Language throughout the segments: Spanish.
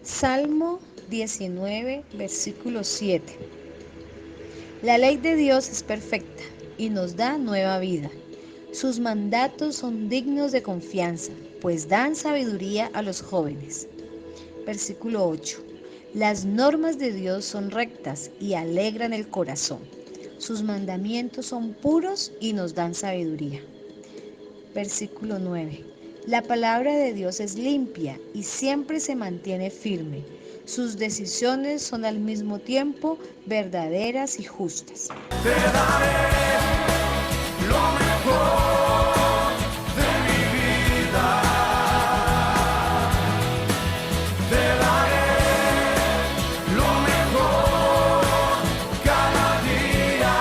Salmo 19, versículo 7. La ley de Dios es perfecta y nos da nueva vida. Sus mandatos son dignos de confianza, pues dan sabiduría a los jóvenes. Versículo 8. Las normas de Dios son rectas y alegran el corazón. Sus mandamientos son puros y nos dan sabiduría. Versículo 9. La palabra de Dios es limpia y siempre se mantiene firme. Sus decisiones son al mismo tiempo verdaderas y justas. Te daré lo mejor de mi vida. Te daré lo mejor cada día.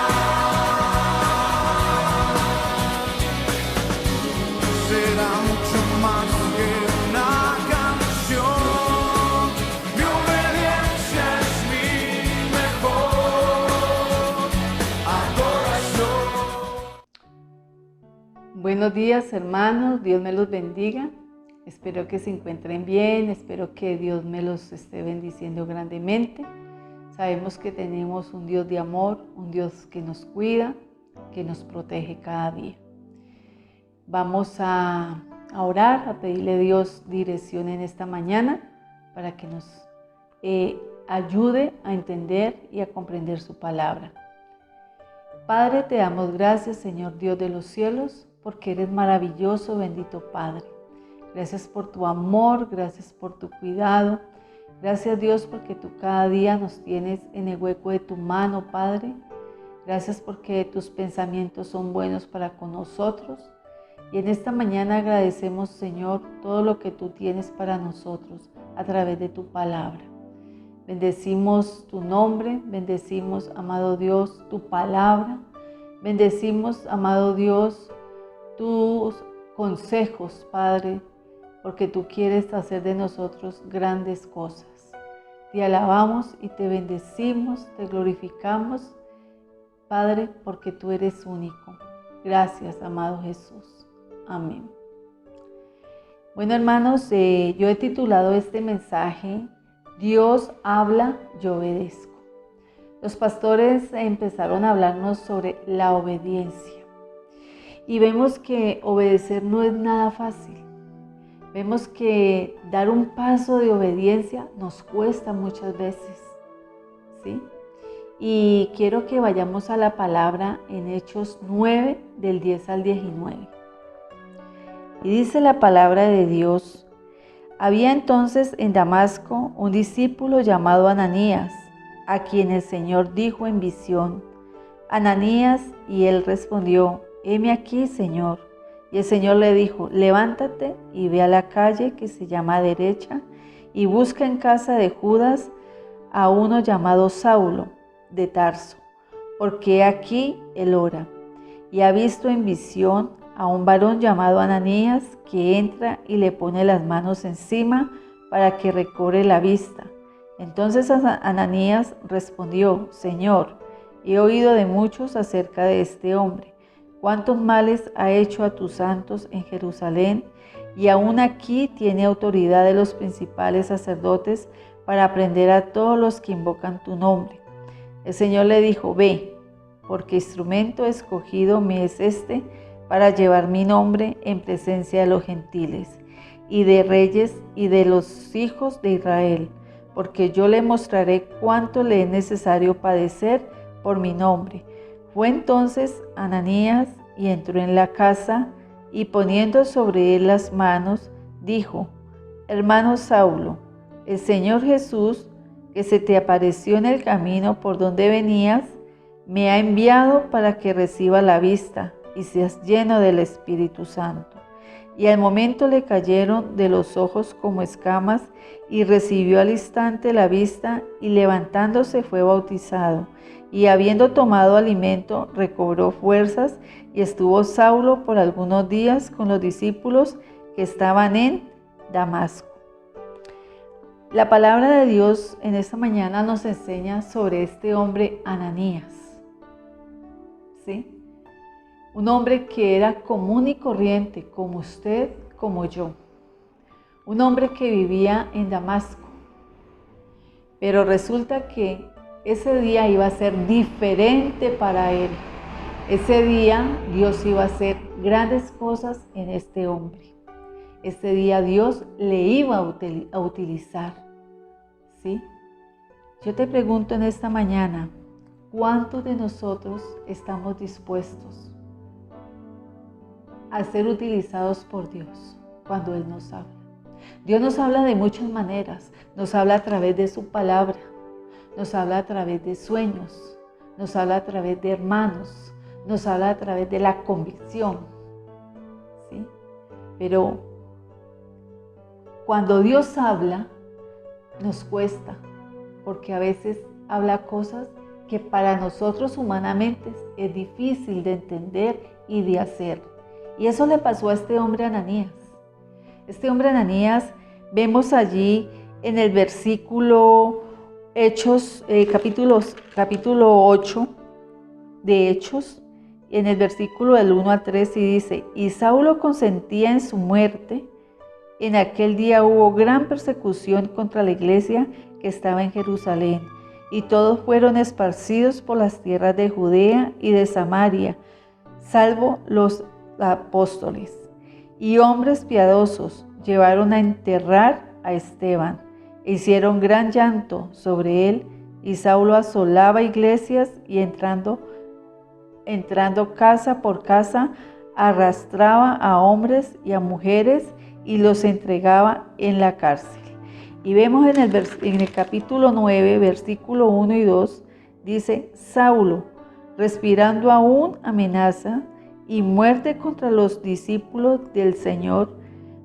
Será mucho más que una canción. Mi obediencia es mi mejor adoración. Buenos días, hermanos, Dios me los bendiga. Espero que se encuentren bien, espero que Dios me los esté bendiciendo grandemente. Sabemos que tenemos un Dios de amor, un Dios que nos cuida, que nos protege cada día. Vamos a orar, a pedirle a Dios dirección en esta mañana para que nos ayude a entender y a comprender su palabra. Padre, te damos gracias, Señor Dios de los cielos, porque eres maravilloso, bendito Padre. Gracias por tu amor, gracias por tu cuidado. Gracias, Dios, porque tú cada día nos tienes en el hueco de tu mano, Padre. Gracias porque tus pensamientos son buenos para con nosotros. Y en esta mañana agradecemos, Señor, todo lo que tú tienes para nosotros a través de tu palabra. Bendecimos tu nombre, bendecimos, amado Dios, tu palabra. Bendecimos, amado Dios, tus consejos, Padre, porque tú quieres hacer de nosotros grandes cosas. Te alabamos y te bendecimos, te glorificamos, Padre, porque tú eres único. Gracias, amado Jesús. Amén. Bueno, hermanos, yo he titulado este mensaje, Dios habla, yo obedezco. Los pastores empezaron a hablarnos sobre la obediencia y vemos que obedecer no es nada fácil. Vemos que dar un paso de obediencia nos cuesta muchas veces, ¿sí? Y quiero que vayamos a la palabra en Hechos 9, del 10 al 19. Y dice la palabra de Dios: había entonces en Damasco un discípulo llamado Ananías, a quien el Señor dijo en visión: Ananías, y él respondió: heme aquí, Señor. Y el Señor le dijo: levántate y ve a la calle que se llama Derecha, y busca en casa de Judas a uno llamado Saulo de Tarso, porque aquí él ora, y ha visto en visión a un varón llamado Ananías que entra y le pone las manos encima para que recobre la vista. Entonces Ananías respondió: Señor, he oído de muchos acerca de este hombre, cuántos males ha hecho a tus santos en Jerusalén, y aún aquí tiene autoridad de los principales sacerdotes para prender a todos los que invocan tu nombre. El Señor le dijo: ve, porque instrumento escogido me es este para llevar mi nombre en presencia de los gentiles y de reyes y de los hijos de Israel, porque yo le mostraré cuánto le es necesario padecer por mi nombre. Fue entonces Ananías y entró en la casa, y poniendo sobre él las manos, dijo: hermano Saulo, el Señor Jesús, que se te apareció en el camino por donde venías, me ha enviado para que reciba la vista y seas lleno del Espíritu Santo. Y al momento le cayeron de los ojos como escamas, y recibió al instante la vista, y levantándose fue bautizado. Y habiendo tomado alimento, recobró fuerzas, y estuvo Saulo por algunos días con los discípulos que estaban en Damasco. La palabra de Dios en esta mañana nos enseña sobre este hombre Ananías, ¿sí? Un hombre que era común y corriente, como usted, como yo. Un hombre que vivía en Damasco. Pero resulta que ese día iba a ser diferente para él. Ese día Dios iba a hacer grandes cosas en este hombre. Ese día Dios le iba a utilizar, ¿sí? Yo te pregunto en esta mañana, ¿cuántos de nosotros estamos dispuestos a ser utilizados por Dios cuando Él nos habla? Dios nos habla de muchas maneras. Nos habla a través de su palabra, nos habla a través de sueños, nos habla a través de hermanos, nos habla a través de la convicción, ¿sí? Pero cuando Dios habla, nos cuesta, porque a veces habla cosas que para nosotros humanamente es difícil de entender y de hacer. Y eso le pasó a este hombre Ananías. Este hombre Ananías, vemos allí en el versículo Hechos, capítulo 8 de Hechos, en el versículo del 1 al 3, y dice: y Saulo consentía en su muerte. En aquel día hubo gran persecución contra la iglesia que estaba en Jerusalén, y todos fueron esparcidos por las tierras de Judea y de Samaria, salvo los apóstoles. Y hombres piadosos llevaron a enterrar a Esteban, e hicieron gran llanto sobre él, y Saulo asolaba iglesias y entrando casa por casa, arrastraba a hombres y a mujeres y los entregaba en la cárcel. Y vemos en el capítulo 9, versículo 1 y 2, dice: Saulo, respirando aún amenaza y muerte contra los discípulos del Señor,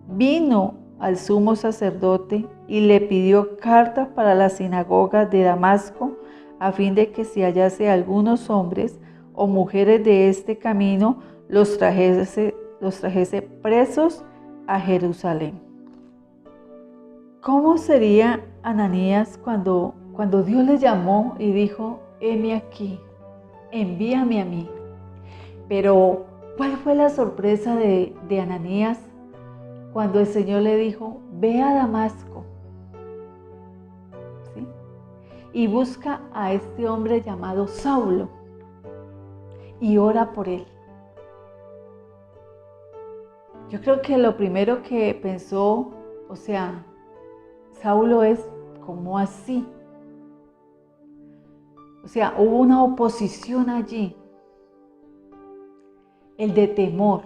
vino al sumo sacerdote y le pidió carta para la sinagoga de Damasco, a fin de que si hallase algunos hombres o mujeres de este camino, los trajese presos a Jerusalén. ¿Cómo sería Ananías cuando Dios le llamó y dijo: heme aquí, envíame a mí? Pero ¿cuál fue la sorpresa de Ananías cuando el Señor le dijo: ve a Damasco, ¿sí? Y busca a este hombre llamado Saulo y ora por él? Yo creo que lo primero que pensó, Saulo es: ¿cómo así? Hubo una oposición allí, el de temor,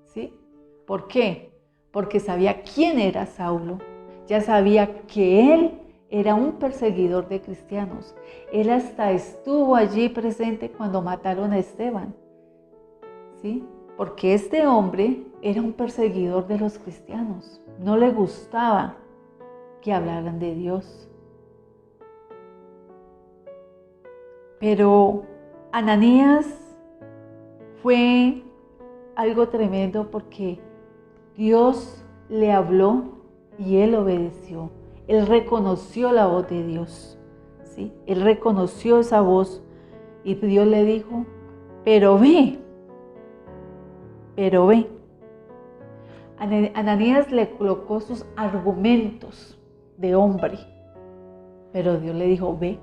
¿sí? ¿Por qué? Porque sabía quién era Saulo, ya sabía que él era un perseguidor de cristianos. Él hasta estuvo allí presente cuando mataron a Esteban, ¿sí? Porque este hombre era un perseguidor de los cristianos. No le gustaba que hablaran de Dios. Pero Ananías fue algo tremendo, porque Dios le habló y él obedeció. Él reconoció la voz de Dios, ¿sí? Él reconoció esa voz y Dios le dijo: pero ve. Ananías le colocó sus argumentos de hombre, pero Dios le dijo: ve.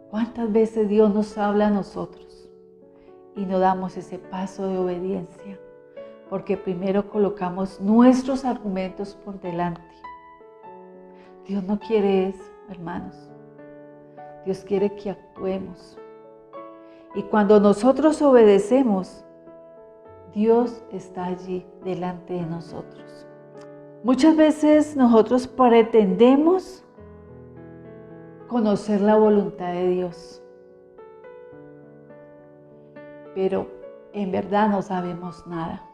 ¿Cuántas veces Dios nos habla a nosotros y no damos ese paso de obediencia? Porque primero colocamos nuestros argumentos por delante. Dios no quiere eso, hermanos. Dios quiere que actuemos. Y cuando nosotros obedecemos, Dios está allí delante de nosotros. Muchas veces nosotros pretendemos conocer la voluntad de Dios, pero en verdad no sabemos nada.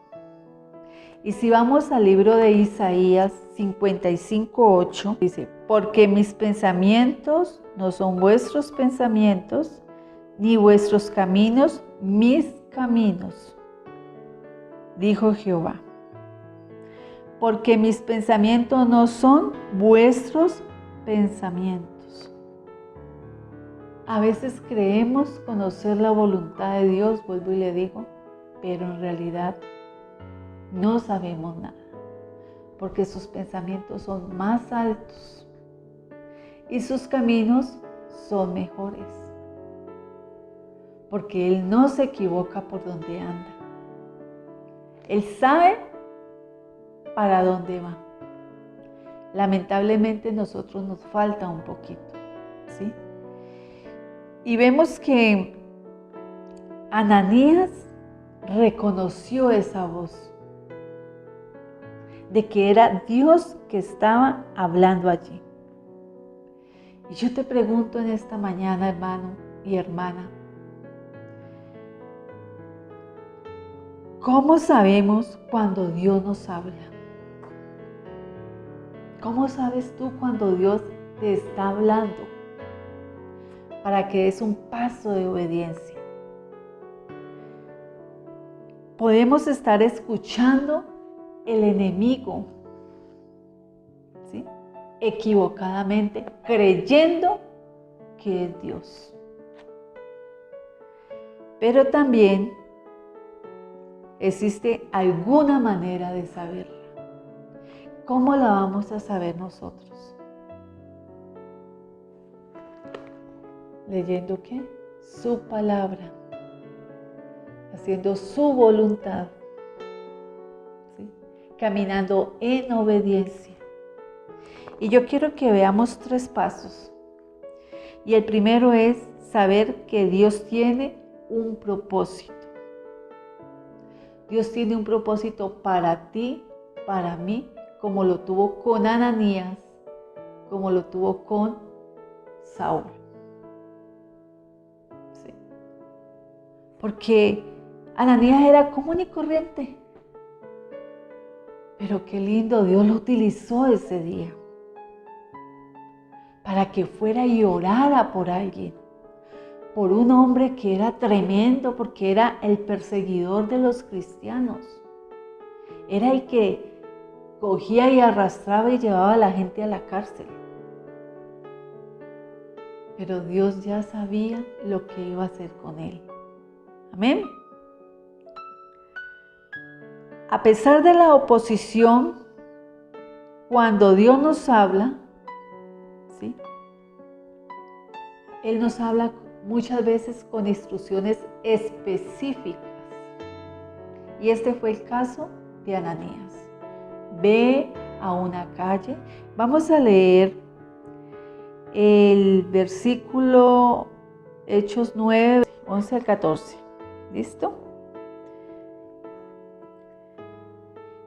Y si vamos al libro de Isaías 55:8, dice: porque mis pensamientos no son vuestros pensamientos, ni vuestros caminos mis caminos, dijo Jehová. Porque mis pensamientos no son vuestros pensamientos. A veces creemos conocer la voluntad de Dios, vuelvo y le digo, pero en realidad no sabemos nada, porque sus pensamientos son más altos y sus caminos son mejores, porque Él no se equivoca por donde anda. Él sabe para dónde va. Lamentablemente nosotros nos falta un poquito, ¿sí? Y vemos que Ananías reconoció esa voz, de que era Dios que estaba hablando allí. Y yo te pregunto en esta mañana, hermano y hermana, ¿cómo sabemos cuando Dios nos habla? ¿Cómo sabes tú cuando Dios te está hablando? Para que des un paso de obediencia. Podemos estar escuchando el enemigo, ¿sí? Equivocadamente, creyendo que es Dios. Pero también existe alguna manera de saberla. ¿Cómo la vamos a saber nosotros? ¿Leyendo qué? Su palabra, haciendo su voluntad, ¿sí? Caminando en obediencia. Y yo quiero que veamos 3 pasos. Y el primero es saber que Dios tiene un propósito. Dios tiene un propósito para ti, para mí, como lo tuvo con Ananías, como lo tuvo con Saúl. Sí. Porque Ananías era común y corriente. Pero qué lindo, Dios lo utilizó ese día para que fuera y orara por alguien, por un hombre que era tremendo, porque era el perseguidor de los cristianos. Era el que cogía y arrastraba y llevaba a la gente a la cárcel. Pero Dios ya sabía lo que iba a hacer con él. Amén. A pesar de la oposición, cuando Dios nos habla, ¿sí? Él nos habla muchas veces con instrucciones específicas. Y este fue el caso de Ananías. Ve a una calle. Vamos a leer el versículo Hechos 9, 11 al 14. ¿Listo?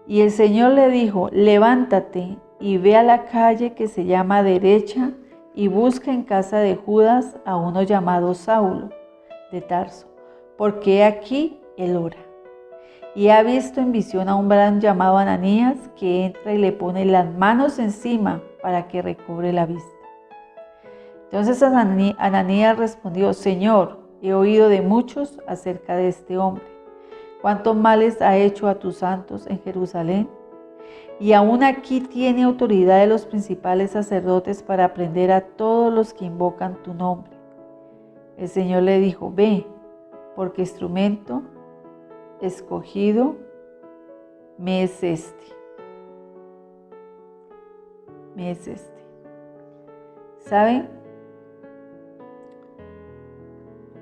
Y el Señor le dijo, levántate y ve a la calle que se llama Derecha y busca en casa de Judas a uno llamado Saulo de Tarso, porque aquí él ora. Y ha visto en visión a un varón llamado Ananías que entra y le pone las manos encima para que recobre la vista. Entonces Ananías respondió, Señor, he oído de muchos acerca de este hombre, cuántos males ha hecho a tus santos en Jerusalén, y aún aquí tiene autoridad de los principales sacerdotes para prender a todos los que invocan tu nombre. El Señor le dijo, ve, porque instrumento escogido me es este. Me es este. ¿Saben?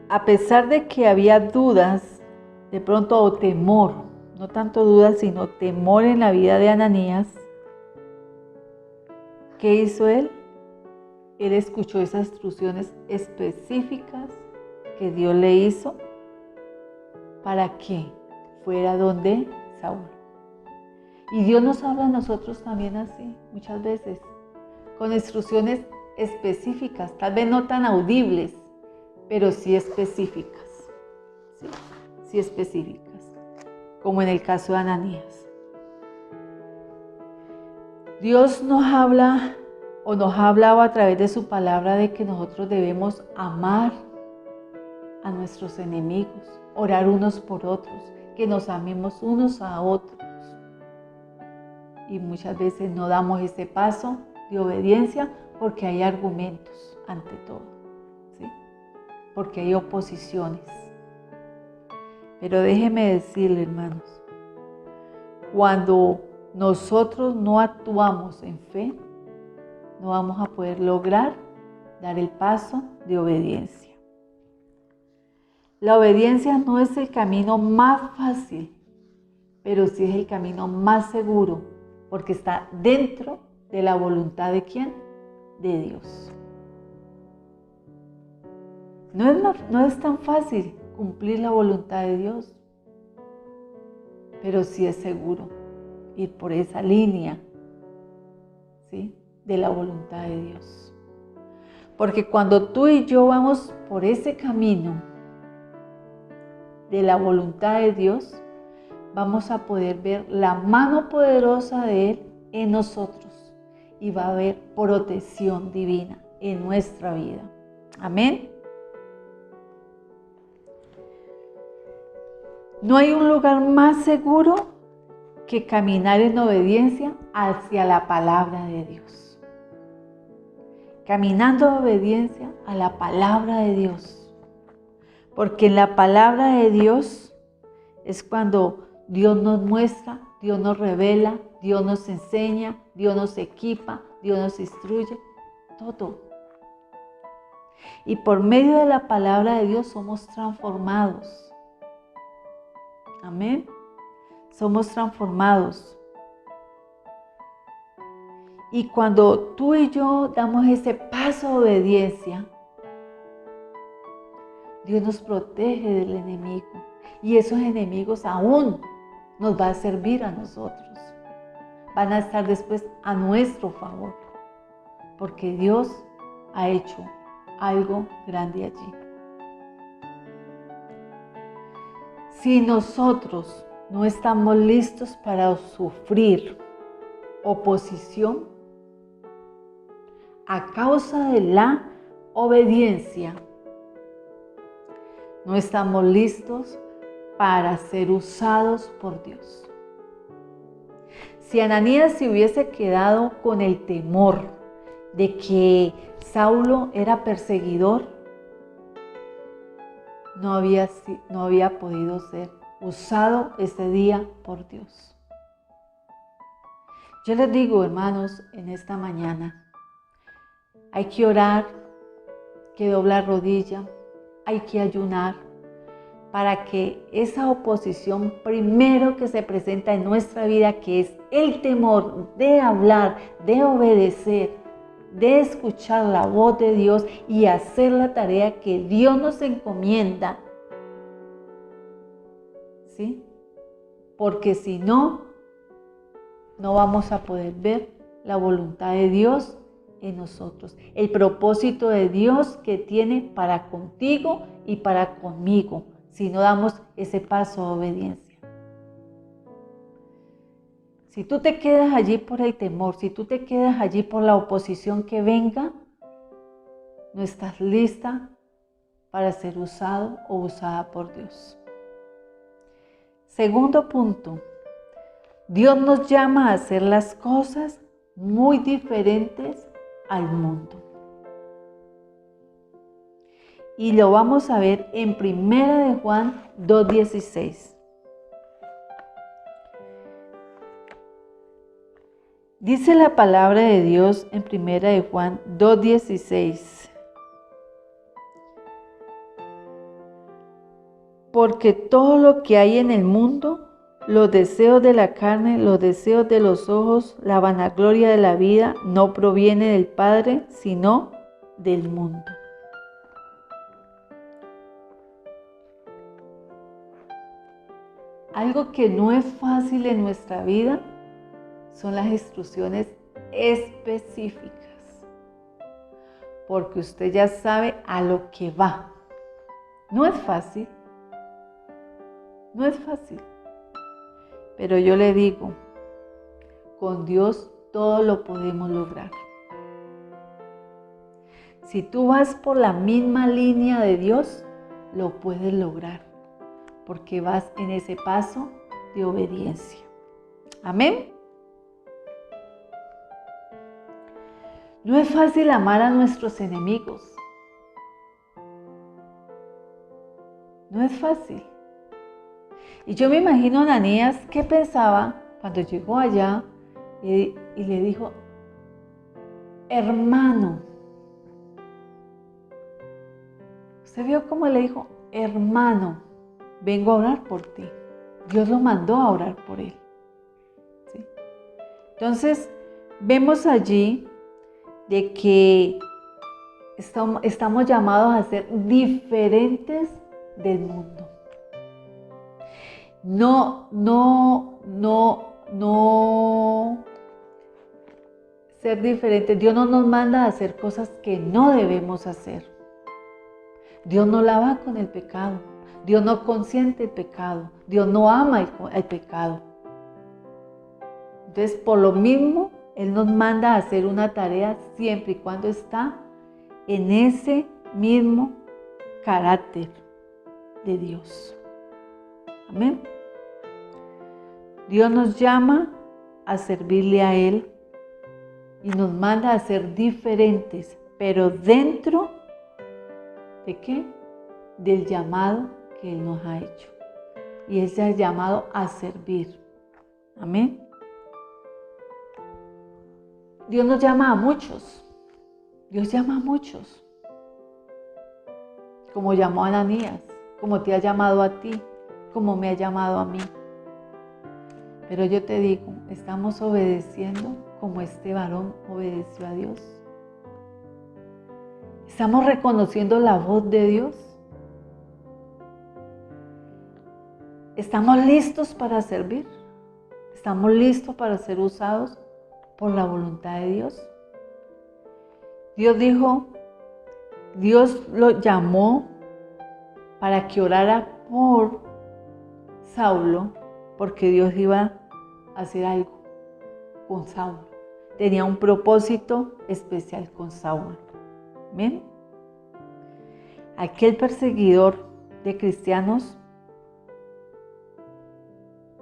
A pesar de que había dudas, de pronto, o temor, no tanto dudas, sino temor en la vida de Ananías, ¿qué hizo él? Él escuchó esas instrucciones específicas que Dios le hizo para que fuera donde Saúl. Y Dios nos habla a nosotros también así, muchas veces, con instrucciones específicas, tal vez no tan audibles, pero sí específicas. Sí específicas, como en el caso de Ananías. Dios nos habla o nos ha hablado a través de su palabra de que nosotros debemos amar a nuestros enemigos, orar unos por otros, que nos amemos unos a otros. Y muchas veces no damos ese paso de obediencia porque hay argumentos ante todo, ¿sí? Porque hay oposiciones. Pero déjeme decirle, hermanos, cuando nosotros no actuamos en fe, no vamos a poder lograr dar el paso de obediencia. La obediencia no es el camino más fácil, pero sí es el camino más seguro, porque está dentro de la voluntad ¿de quién? De Dios. No es tan fácil cumplir la voluntad de Dios, pero sí es seguro ir por esa línea, ¿sí?, de la voluntad de Dios. Porque cuando tú y yo vamos por ese camino de la voluntad de Dios, vamos a poder ver la mano poderosa de Él en nosotros y va a haber protección divina en nuestra vida. Amén. No hay un lugar más seguro que caminar en obediencia hacia la palabra de Dios. Caminando en obediencia a la palabra de Dios. Porque en la palabra de Dios es cuando Dios nos muestra, Dios nos revela, Dios nos enseña, Dios nos equipa, Dios nos instruye, todo. Y por medio de la palabra de Dios somos transformados. Amén. Somos transformados. Y cuando tú y yo damos ese paso de obediencia, Dios nos protege del enemigo. Y esos enemigos aún nos va a servir a nosotros. Van a estar después a nuestro favor. Porque Dios ha hecho algo grande allí. Si nosotros no estamos listos para sufrir oposición a causa de la obediencia, no estamos listos para ser usados por Dios. Si Ananías se hubiese quedado con el temor de que Saulo era perseguidor, no había podido ser usado ese día por Dios. Yo les digo, hermanos, en esta mañana, hay que orar, hay que doblar rodilla, hay que ayunar para que esa oposición primero que se presenta en nuestra vida, que es el temor de hablar, de obedecer, de escuchar la voz de Dios y hacer la tarea que Dios nos encomienda, ¿sí? Porque si no, no vamos a poder ver la voluntad de Dios en nosotros, el propósito de Dios que tiene para contigo y para conmigo, si no damos ese paso de obediencia. Si tú te quedas allí por el temor, si tú te quedas allí por la oposición que venga, no estás lista para ser usado o usada por Dios. Segundo punto, Dios nos llama a hacer las cosas muy diferentes al mundo. Y lo vamos a ver en 1 Juan 2:16. Dice la palabra de Dios en 1 Juan 2:16. Porque todo lo que hay en el mundo, los deseos de la carne, los deseos de los ojos, la vanagloria de la vida, no proviene del Padre, sino del mundo. Algo que no es fácil en nuestra vida son las instrucciones específicas, porque usted ya sabe a lo que va. No es fácil, no es fácil, pero yo le digo, con Dios todo lo podemos lograr. Si tú vas por la misma línea de Dios, lo puedes lograr, porque vas en ese paso de obediencia. Amén. No es fácil amar a nuestros enemigos. No es fácil. Y yo me imagino a Ananías que pensaba cuando llegó allá y le dijo, hermano, ¿usted vio cómo le dijo, hermano, vengo a orar por ti? Dios lo mandó a orar por él. ¿Sí? Entonces, vemos allí de que estamos llamados a ser diferentes del mundo. No ser diferentes. Dios no nos manda a hacer cosas que no debemos hacer. Dios no la va con el pecado. Dios no consiente el pecado. Dios no ama el pecado. Entonces, por lo mismo, Él nos manda a hacer una tarea siempre y cuando está en ese mismo carácter de Dios. Amén. Dios nos llama a servirle a Él y nos manda a ser diferentes, pero dentro ¿de qué? Del llamado que Él nos ha hecho. Y ese es el llamado a servir. Amén. Dios nos llama a muchos. Dios llama a muchos. Como llamó a Ananías, como te ha llamado a ti, como me ha llamado a mí. Pero yo te digo, ¿estamos obedeciendo como este varón obedeció a Dios? ¿Estamos reconociendo la voz de Dios? ¿Estamos listos para servir? ¿Estamos listos para ser usados por la voluntad de Dios? Dios lo llamó para que orara por Saulo, porque Dios iba a hacer algo con Saulo. Tenía un propósito especial con Saulo. ¿Ven? Aquel perseguidor de cristianos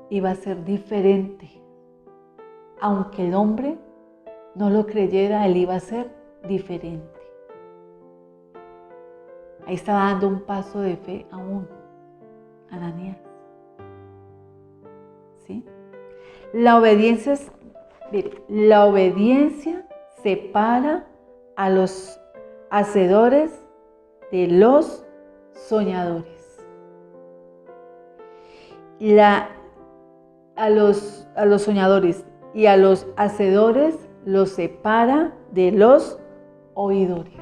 iba a ser diferente. Aunque el hombre no lo creyera, él iba a ser diferente. Ahí estaba dando un paso de fe aún, Ananías. ¿Sí? La obediencia separa a los hacedores de los soñadores. A los soñadores y a los hacedores los separa de los oidores.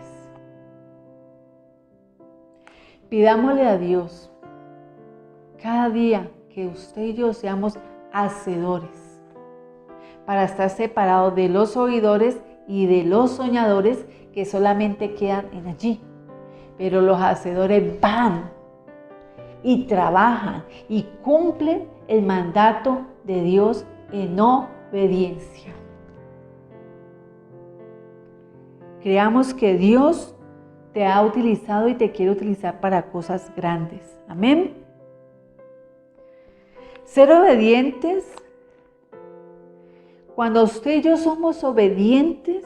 Pidámosle a Dios cada día que usted y yo seamos hacedores para estar separados de los oidores y de los soñadores que solamente quedan en allí. Pero los hacedores van y trabajan y cumplen el mandato de Dios en obediencia. Creamos que Dios te ha utilizado y te quiere utilizar para cosas grandes. Amén. Ser obedientes. Cuando usted y yo somos obedientes,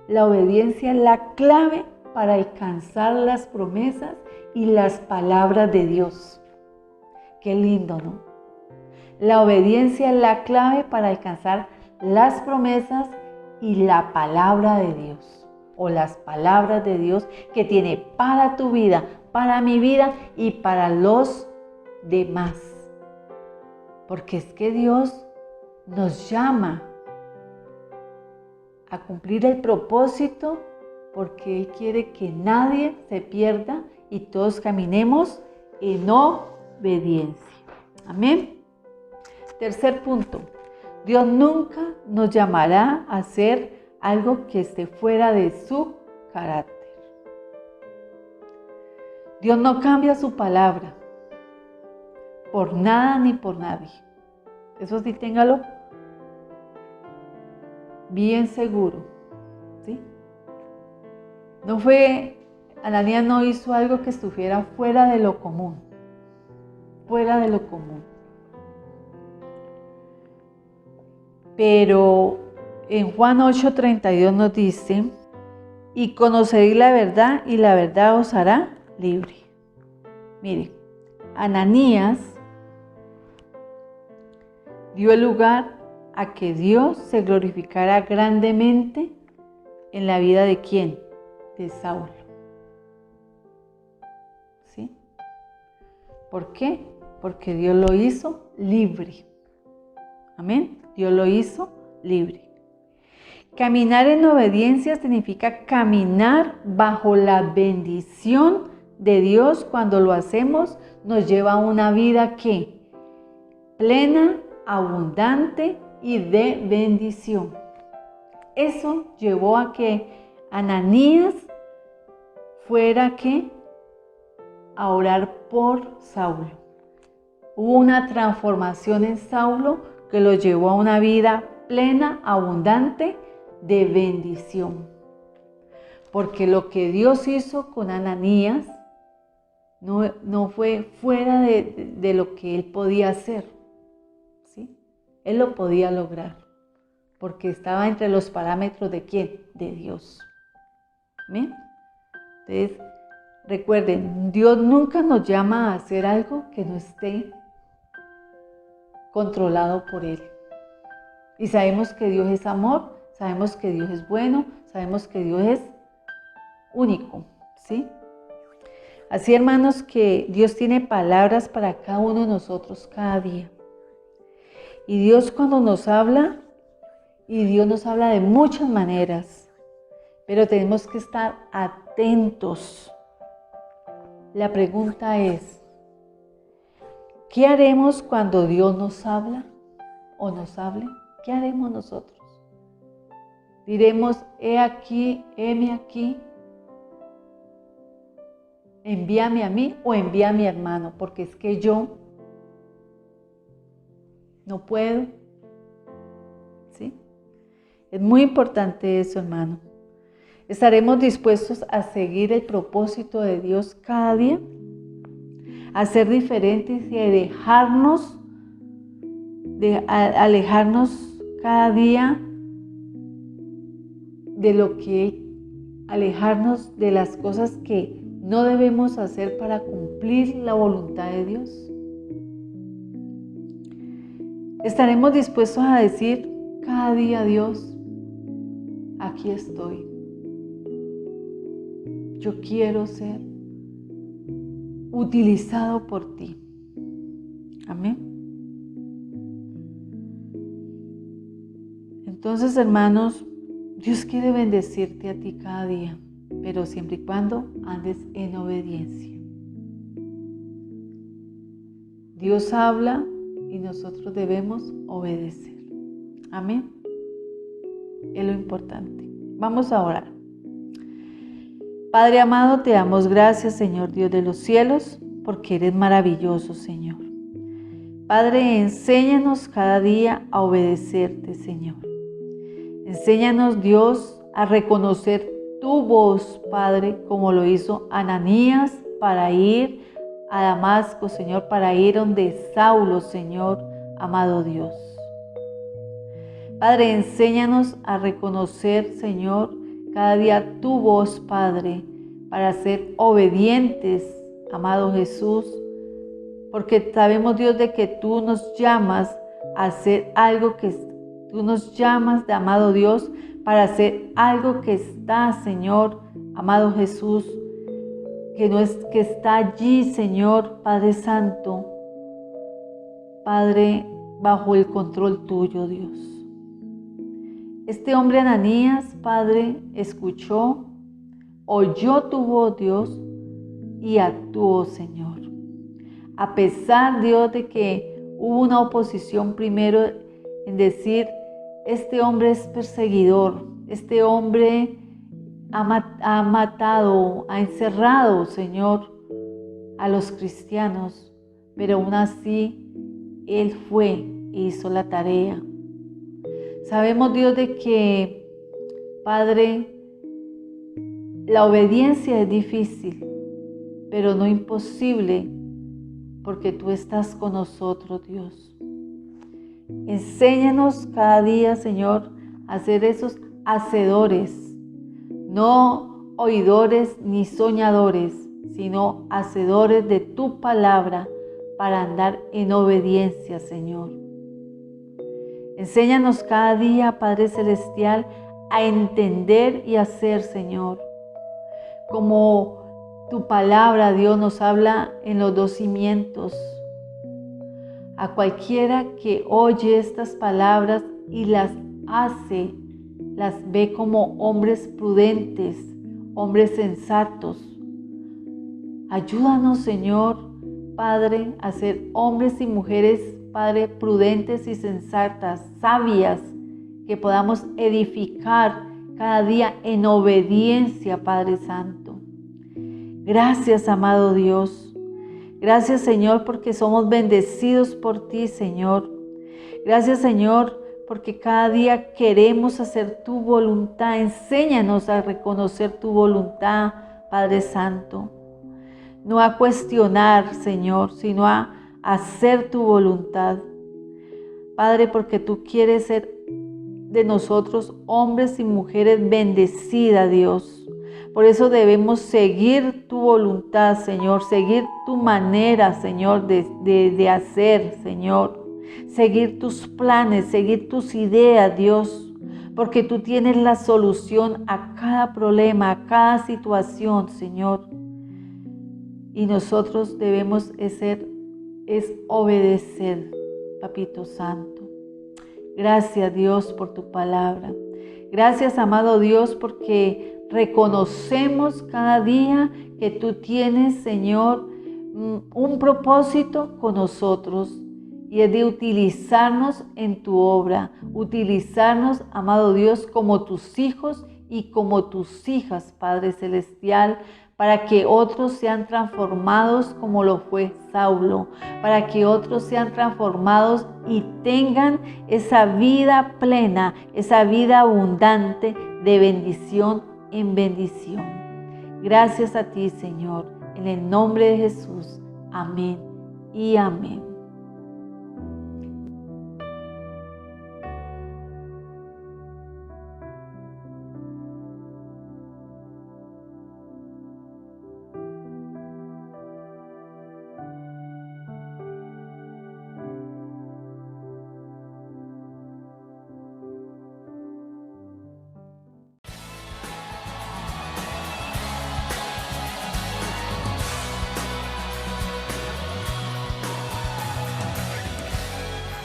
la obediencia es la clave para alcanzar las promesas y las palabras de Dios. Qué lindo, ¿no? La obediencia es la clave para alcanzar las promesas y la palabra de Dios, o las palabras de Dios que tiene para tu vida, para mi vida y para los demás. Porque es que Dios nos llama a cumplir el propósito, porque Él quiere que nadie se pierda y todos caminemos en obediencia. Amén. Tercer punto. Dios nunca nos llamará a hacer algo que esté fuera de su carácter. Dios no cambia su palabra por nada ni por nadie. Eso sí, téngalo bien seguro. ¿Sí? Ananías no hizo algo que estuviera fuera de lo común. Fuera de lo común. Pero en Juan 8:32 nos dice, y conoceréis la verdad y la verdad os hará libre. Mire, Ananías, dio lugar a que Dios se glorificara grandemente en la vida de ¿quién? De Saulo. ¿Sí? ¿Por qué? Porque Dios lo hizo libre. Amén. Dios lo hizo libre. Caminar en obediencia significa caminar bajo la bendición de Dios. Cuando lo hacemos, nos lleva a una vida que plena, abundante y de bendición. Eso llevó a que Ananías fuera a orar por Saulo. Hubo una transformación en Saulo que lo llevó a una vida plena, abundante, de bendición. Porque lo que Dios hizo con Ananías no fue fuera de lo que él podía hacer. ¿Sí? Él lo podía lograr. Porque estaba entre los parámetros de ¿quién? De Dios. ¿Amén? Entonces, recuerden, Dios nunca nos llama a hacer algo que no esté controlado por Él. Y sabemos que Dios es amor, sabemos que Dios es bueno, sabemos que Dios es único, ¿sí? Así, hermanos, que Dios tiene palabras para cada uno de nosotros cada día. Y Dios cuando nos habla, y Dios nos habla de muchas maneras, pero tenemos que estar atentos. La pregunta es, ¿qué haremos cuando Dios nos habla o nos hable? ¿Qué haremos nosotros? Diremos, he aquí, heme aquí, envíame a mí o envía a mi hermano, porque es que yo no puedo. ¿Sí? Es muy importante eso, hermano. ¿Estaremos dispuestos a seguir el propósito de Dios cada día? A ser diferentes y a alejarnos cada día de lo que, alejarnos de las cosas que no debemos hacer para cumplir la voluntad de Dios. ¿Estaremos dispuestos a decir cada día a Dios, aquí estoy? Yo quiero ser utilizado por ti. Amén. Entonces, hermanos, Dios quiere bendecirte a ti cada día, pero siempre y cuando andes en obediencia. Dios habla y nosotros debemos obedecer. Amén. Es lo importante. Vamos a orar. Padre amado, te damos gracias, Señor Dios de los cielos, porque eres maravilloso, Señor. Padre, enséñanos cada día a obedecerte, Señor. Enséñanos, Dios, a reconocer tu voz, Padre, como lo hizo Ananías para ir a Damasco, Señor, para ir donde Saulo, Señor, amado Dios. Padre, enséñanos a reconocer, Señor, cada día tu voz, Padre, para ser obedientes, amado Jesús, porque sabemos, Dios, de que tú nos llamas a hacer algo que tú nos llamas, de amado Dios, para hacer algo que está, Señor, amado Jesús, que está allí, Señor, Padre Santo, Padre, bajo el control tuyo, Dios. Este hombre Ananías, Padre, escuchó, oyó tu voz, Dios, y actuó, Señor. A pesar, Dios, de que hubo una oposición primero en decir, este hombre es perseguidor, este hombre ha matado, ha encerrado, Señor, a los cristianos, pero aún así Él fue e hizo la tarea. Sabemos, Dios, de que, Padre, la obediencia es difícil, pero no imposible, porque tú estás con nosotros, Dios. Enséñanos cada día, Señor, a ser esos hacedores, no oidores ni soñadores, sino hacedores de tu palabra para andar en obediencia, Señor. Enséñanos cada día, Padre Celestial, a entender y hacer, Señor. Como tu palabra, Dios, nos habla en los 2 cimientos. A cualquiera que oye estas palabras y las hace, las ve como hombres prudentes, hombres sensatos. Ayúdanos, Señor, Padre, a ser hombres y mujeres, Padre, prudentes y sensatas, sabias, que podamos edificar cada día en obediencia, Padre Santo. Gracias, amado Dios. Gracias, Señor, porque somos bendecidos por ti, Señor. Gracias, Señor, porque cada día queremos hacer tu voluntad. Enséñanos a reconocer tu voluntad, Padre Santo. No a cuestionar, Señor, sino a hacer tu voluntad. Padre, porque tú quieres ser de nosotros hombres y mujeres bendecidas, Dios. Por eso debemos seguir tu voluntad, Señor, seguir tu manera, Señor, de hacer, Señor. Seguir tus planes, seguir tus ideas, Dios, porque tú tienes la solución a cada problema, a cada situación, Señor. Y nosotros debemos obedecer, Papito Santo. Gracias, Dios, por tu palabra. Gracias, amado Dios, porque reconocemos cada día que tú tienes, Señor, un propósito con nosotros, y es de utilizarnos en tu obra, utilizarnos, amado Dios, como tus hijos y como tus hijas, Padre Celestial, para que otros sean transformados como lo fue Saulo, para que otros sean transformados y tengan esa vida plena, esa vida abundante de bendición en bendición. Gracias a ti, Señor, en el nombre de Jesús. Amén y amén.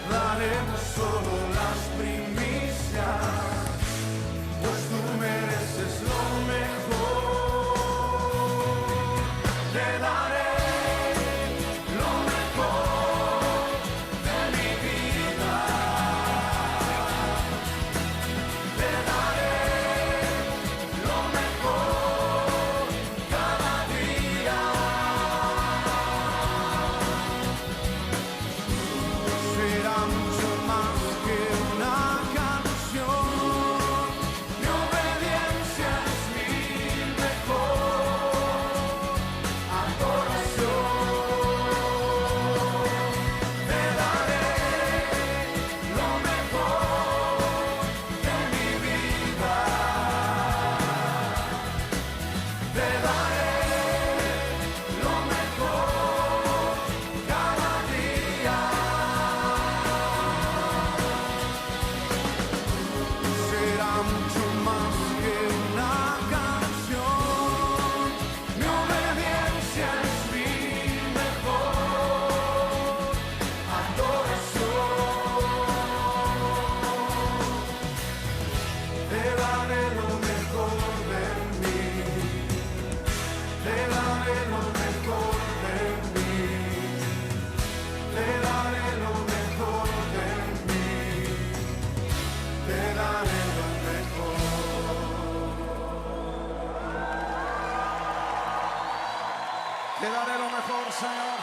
Daremos solo las primicias, pues tú mereces lo mejor. Te daré lo mejor de mi vida. Te daré lo mejor cada día. Será mucho más que una canción. Mi obediencia es mi mejor adoración. Te daré lo mejor de mi vida. Te daré lo mejor cada día. Será mucho más que una canción. Mi obediencia es mi mejor adoración. Te daré lo mejor de mí. Te daré lo mejor de mí. Te daré lo mejor de mí. Te daré lo mejor. Te daré lo mejor, Señor,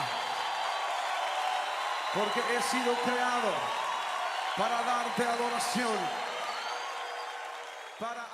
porque he sido creado para darte adoración, para